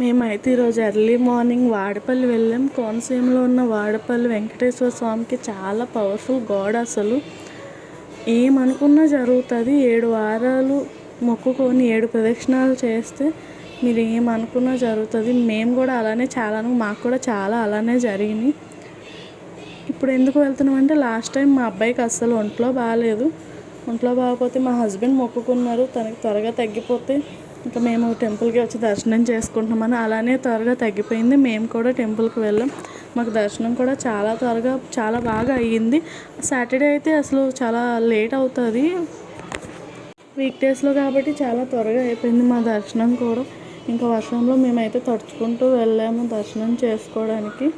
మేమైతే ఈరోజు early morning Vadapalli వెళ్ళాం. కోనసీమలో ఉన్న వాడపల్లి వెంకటేశ్వర స్వామికి చాలా పవర్ఫుల్ గాడ్. అసలు ఏమనుకున్నా జరుగుతుంది. 7 వారాలు మొక్కుకొని 7 ప్రదక్షిణాలు చేస్తే మీరు ఏమనుకున్నా జరుగుతుంది. మేము కూడా అలానే మాకు కూడా చాలా అలానే జరిగినాయి. ఇప్పుడు ఎందుకు వెళ్తున్నాం అంటే లాస్ట్ టైం మా అబ్బాయికి అస్సలు ఒంట్లో బాగోకపోతే మా హస్బెండ్ మొక్కుకున్నారు తనకి త్వరగా తగ్గిపోతే ఇంకా మేము టెంపుల్కి వచ్చి దర్శనం చేసుకుంటున్నామని. అలానే త్వరగా తగ్గిపోయింది. మేము కూడా టెంపుల్కి వెళ్ళాం. మాకు దర్శనం కూడా చాలా బాగా అయ్యింది. సాటర్డే అయితే అసలు చాలా లేట్ అవుతుంది. వీక్ డేస్లో కాబట్టి చాలా త్వరగా అయిపోయింది మా దర్శనం కూడా. ఇంకా వర్షంలో మేమైతే తడుచుకుంటూ వెళ్ళాము దర్శనం చేసుకోవడానికి.